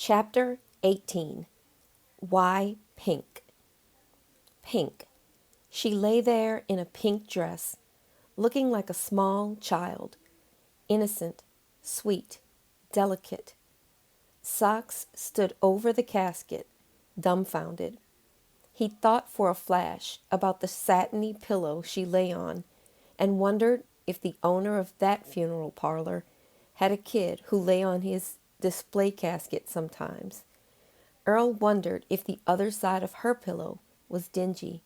Chapter 18. Why Pink? Pink. She lay there in a pink dress, looking like a small child, innocent, sweet, delicate. Socks stood over the casket, dumbfounded. He thought for a flash about the satiny pillow she lay on and wondered if the owner of that funeral parlor had a kid who lay on his display casket sometimes. Earl wondered if the other side of her pillow was dingy.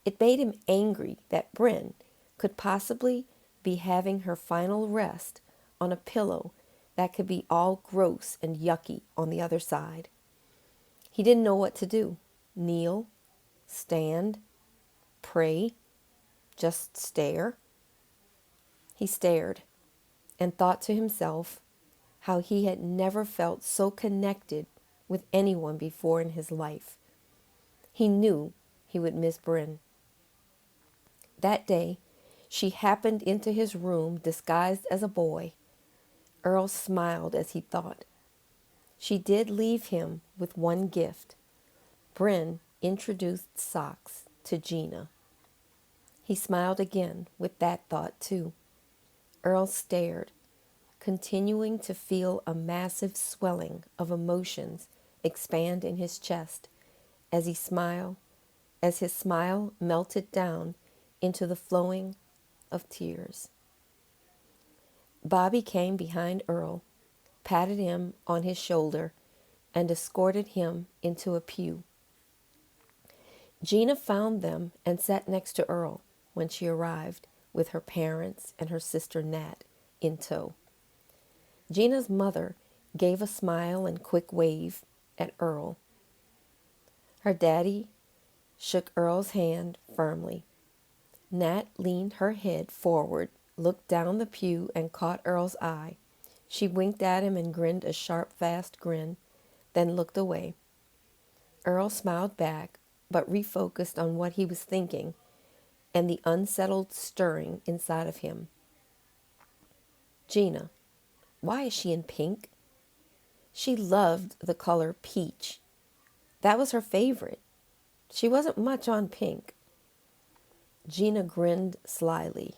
It made him angry that Bryn could possibly be having her final rest on a pillow that could be all gross and yucky on the other side. He didn't know what to do. Kneel, stand, pray, just stare. He stared and thought to himself how he had never felt so connected with anyone before in his life. He knew he would miss Bryn. That day, she happened into his room disguised as a boy. Earl smiled as he thought. She did leave him with one gift. Bryn introduced socks to Gina. He smiled again with that thought too. Earl stared, continuing to feel a massive swelling of emotions expand in his chest as his smile melted down into the flowing of tears. Bobby came behind Earl, patted him on his shoulder, and escorted him into a pew. Gina found them and sat next to Earl when she arrived, with her parents and her sister Nat in tow. Gina's mother gave a smile and quick wave at Earl. Her daddy shook Earl's hand firmly. Nat leaned her head forward, looked down the pew, and caught Earl's eye. She winked at him and grinned a sharp, fast grin, then looked away. Earl smiled back, but refocused on what he was thinking and the unsettled stirring inside of him. Gina, why is she in pink? She loved the color peach. That was her favorite. She wasn't much on pink. Gina grinned slyly.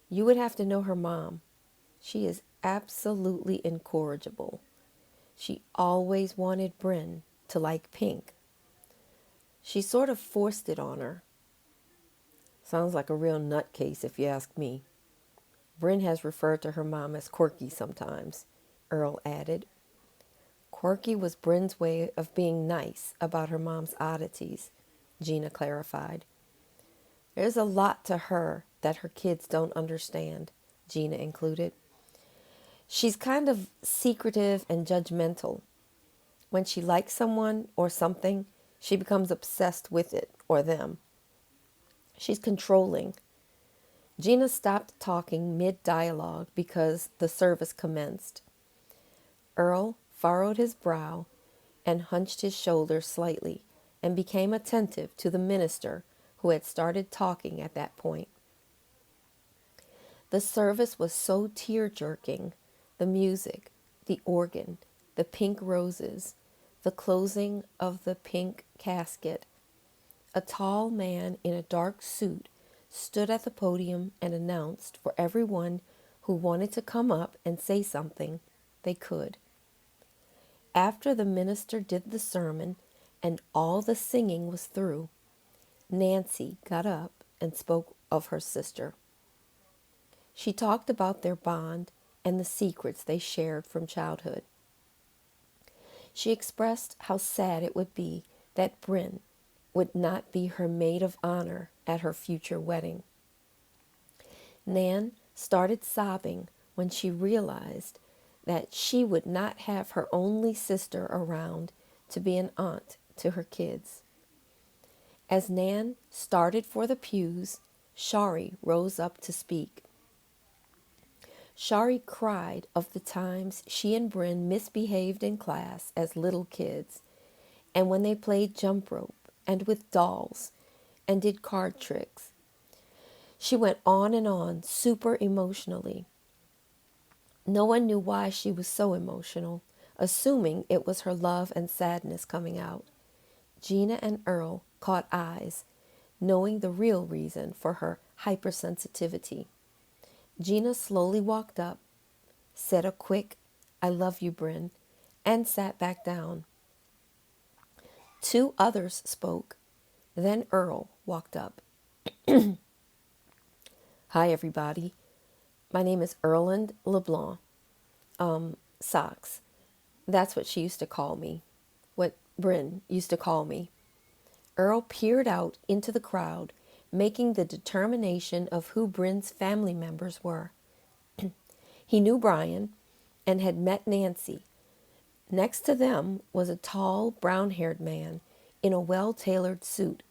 You would have to know her mom. She is absolutely incorrigible. She always wanted Bryn to like pink. She sort of forced it on her. Sounds like a real nutcase if you ask me. Bryn has referred to her mom as quirky sometimes, Earl added. Quirky was Bryn's way of being nice about her mom's oddities, Gina clarified. There's a lot to her that her kids don't understand, Gina included. She's kind of secretive and judgmental. When she likes someone or something, she becomes obsessed with it or them. She's controlling. Gina stopped talking mid-dialogue because the service commenced. Earl furrowed his brow and hunched his shoulders slightly and became attentive to the minister who had started talking at that point. The service was so tear-jerking, the music, the organ, the pink roses, the closing of the pink casket. A tall man in a dark suit stood at the podium and announced for everyone who wanted to come up and say something, they could. After the minister did the sermon and all the singing was through, Nancy got up and spoke of her sister. She talked about their bond and the secrets they shared from childhood. She expressed how sad it would be that Bryn would not be her maid of honor at her future wedding. Nan started sobbing when she realized that she would not have her only sister around to be an aunt to her kids. As Nan started for the pews, Shari rose up to speak. Shari cried of the times she and Bryn misbehaved in class as little kids, and when they played jump rope and with dolls and did card tricks. She went on, super emotionally. No one knew why she was so emotional, assuming it was her love and sadness coming out. Gina and Earl caught eyes, knowing the real reason for her hypersensitivity. Gina slowly walked up, said a quick, "I love you, Bryn," and sat back down. Two others spoke. Then Earl walked up. "Hi, everybody. My name is Erland LeBlanc. Socks. That's what she used to call me. What Bryn used to call me." Earl peered out into the crowd, making the determination of who Bryn's family members were. He knew Brian and had met Nancy. Next to them was a tall, brown-haired man in a well-tailored suit,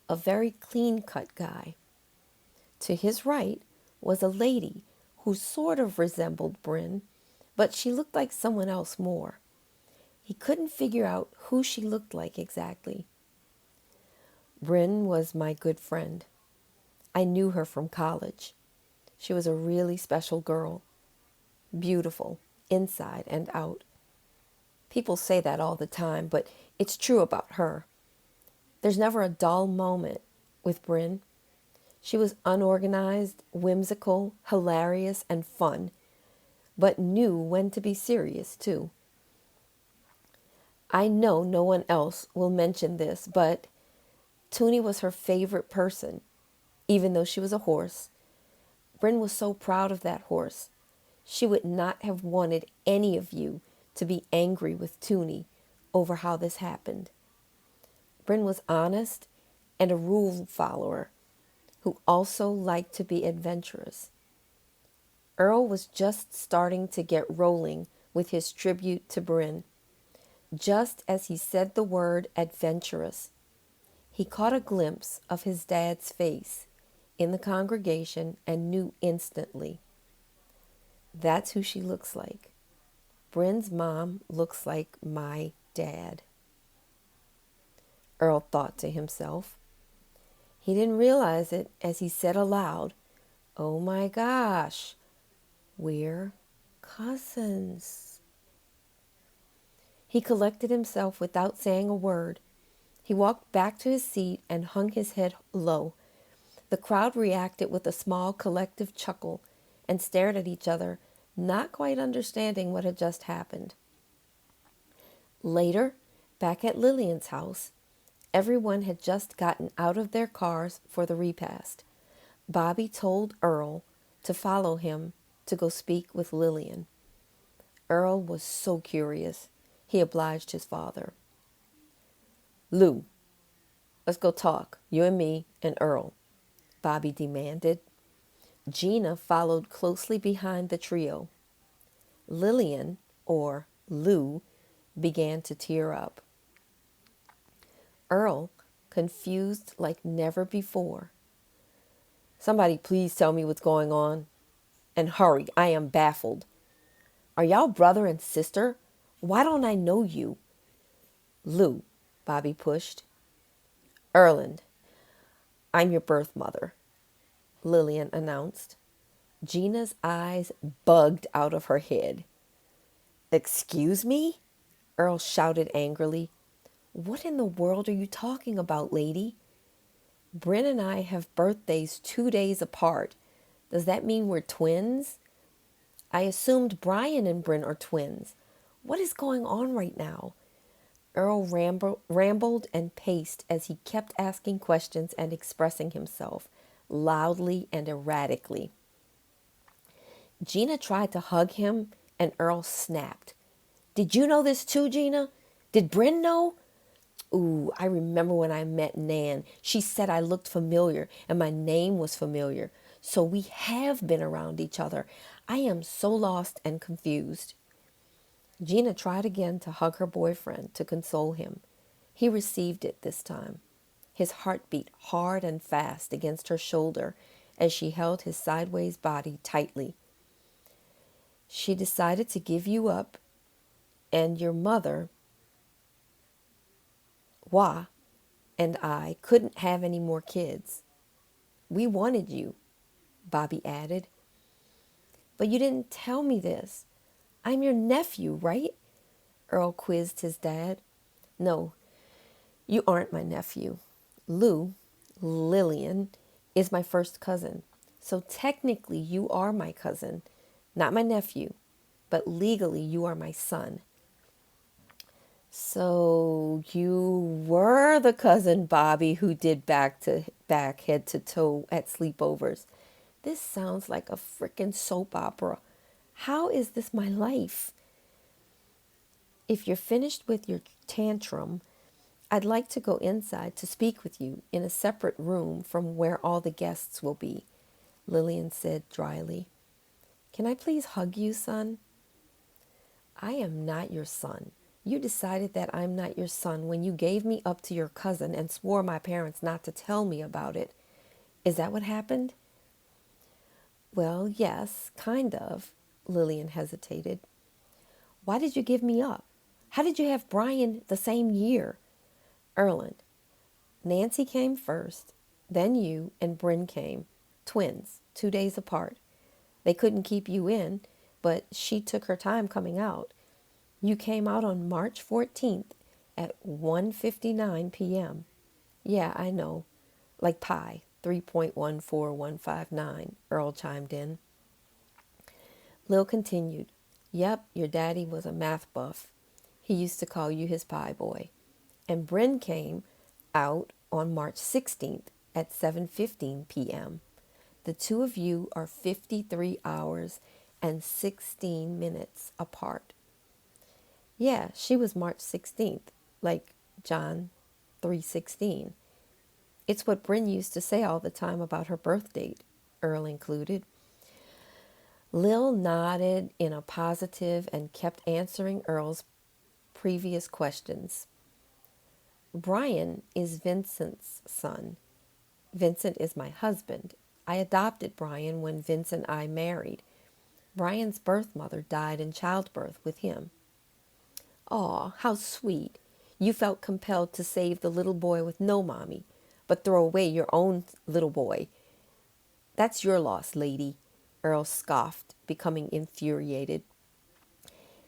a very clean-cut guy. To his right was a lady who sort of resembled Bryn, but she looked like someone else more. He couldn't figure out who she looked like exactly. Bryn was my good friend. I knew her from college. She was a really special girl. Beautiful, inside and out. People say that all the time, but it's true about her. There's never a dull moment with Bryn. She was unorganized, whimsical, hilarious, and fun, but knew when to be serious, too. I know no one else will mention this, but Toonie was her favorite person, even though she was a horse. Bryn was so proud of that horse. She would not have wanted any of you to be angry with Toonie over how this happened. Bryn was honest and a rule follower who also liked to be adventurous. Earl was just starting to get rolling with his tribute to Bryn. Just as he said the word adventurous, he caught a glimpse of his dad's face in the congregation and knew instantly. That's who she looks like. Bryn's mom looks like my dad. Earl thought to himself. He didn't realize it as he said aloud, "Oh my gosh, we're cousins." He collected himself without saying a word. He walked back to his seat and hung his head low. The crowd reacted with a small collective chuckle and stared at each other, not quite understanding what had just happened. Later, back at Lillian's house, everyone had just gotten out of their cars for the repast. Bobby told Earl to follow him to go speak with Lillian. Earl was so curious, he obliged his father. "Lou, let's go talk, you and me and Earl," Bobby demanded. Gina followed closely behind the trio. Lillian, or Lou, began to tear up. Earl, confused like never before. "Somebody please tell me what's going on. And hurry, I am baffled. Are y'all brother and sister? Why don't I know you?" "Lou," Bobby pushed. "Erland, I'm your birth mother," Lillian announced. Gina's eyes bugged out of her head. "Excuse me?" Earl shouted angrily. "What in the world are you talking about, lady? Bryn and I have birthdays 2 days apart. Does that mean we're twins? I assumed Brian and Bryn are twins. What is going on right now?" Earl rambled and paced as he kept asking questions and expressing himself, loudly and erratically. Gina tried to hug him, and Earl snapped. "Did you know this too, Gina? Did Bryn know? Ooh, I remember when I met Nan. She said I looked familiar and my name was familiar. So we have been around each other. I am so lost and confused." Gina tried again to hug her boyfriend to console him. He received it this time. His heart beat hard and fast against her shoulder as she held his sideways body tightly. "She decided to give you up, and your mother, Wah, and I couldn't have any more kids. We wanted you," Bobby added. "But you didn't tell me this. I'm your nephew, right? Earl quizzed his dad. No, you aren't my nephew. Lillian, is my first cousin. So technically, you are my cousin, not my nephew, but legally, you are my son. So you were the cousin Bobby who did back to back, head to toe at sleepovers. This sounds like a frickin' soap opera. How is this my life? If you're finished with your tantrum, I'd like to go inside to speak with you in a separate room from where all the guests will be, Lillian said dryly. Can I please hug you, son? I am not your son. You decided that I'm not your son when you gave me up to your cousin and swore my parents not to tell me about it. Is that what happened? Well, yes, kind of, Lillian hesitated. Why did you give me up? How did you have Brian the same year? Erland, Nancy came first, then you and Bryn came. Twins, 2 days apart. They couldn't keep you in, but she took her time coming out. You came out on March 14th at 1:59 p.m. Yeah, I know. Like pi, 3.14159, Earl chimed in. Lil continued. Yep, your daddy was a math buff. He used to call you his pie boy. And Bryn came out on March 16th at 7:15 p.m. The two of you are 53 hours and 16 minutes apart. Yeah, she was March 16th, like John 3:16. It's what Bryn used to say all the time about her birth date, Earl included. Lil nodded in a positive and kept answering Earl's previous questions. Brian is Vincent's son. Vincent is my husband. I adopted Brian when Vince and I married. Brian's birth mother died in childbirth with him. Aw, how sweet. You felt compelled to save the little boy with no mommy, but throw away your own little boy. That's your loss, lady, Earl scoffed, becoming infuriated.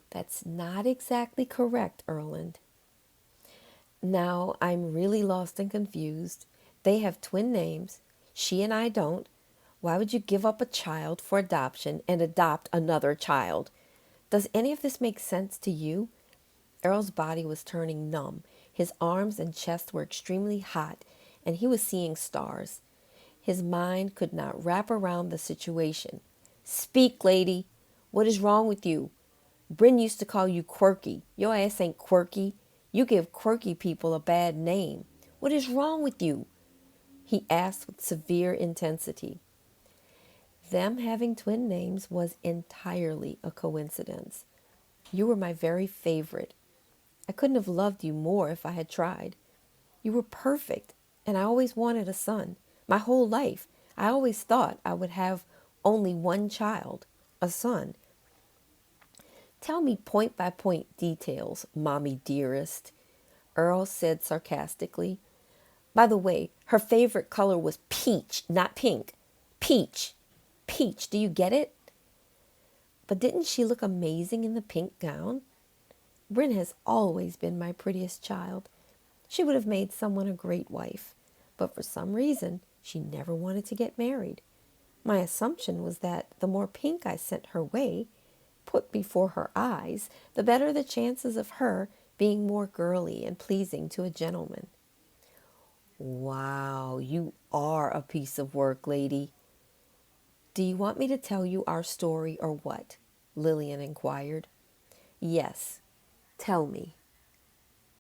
That's not exactly correct, Erland. Now I'm really lost and confused. They have twin names. She and I don't. Why would you give up a child for adoption and adopt another child? Does any of this make sense to you? Earl's body was turning numb. His arms and chest were extremely hot, and he was seeing stars. His mind could not wrap around the situation. Speak, lady. What is wrong with you? Bryn used to call you quirky. Your ass ain't quirky. You give quirky people a bad name. What is wrong with you? He asked with severe intensity. Them having twin names was entirely a coincidence. You were my very favorite. I couldn't have loved you more if I had tried. You were perfect, and I always wanted a son. My whole life, I always thought I would have only one child, a son. Tell me point by point details, mommy dearest, Earl said sarcastically. By the way, her favorite color was peach, not pink. Peach. Peach, do you get it? But didn't she look amazing in the pink gown? Bryn has always been my prettiest child. She would have made someone a great wife, but for some reason, she never wanted to get married. My assumption was that the more pink I sent her way, put before her eyes, the better the chances of her being more girly and pleasing to a gentleman. Wow, you are a piece of work, lady. Do you want me to tell you our story or what? Lillian inquired. Yes, tell me.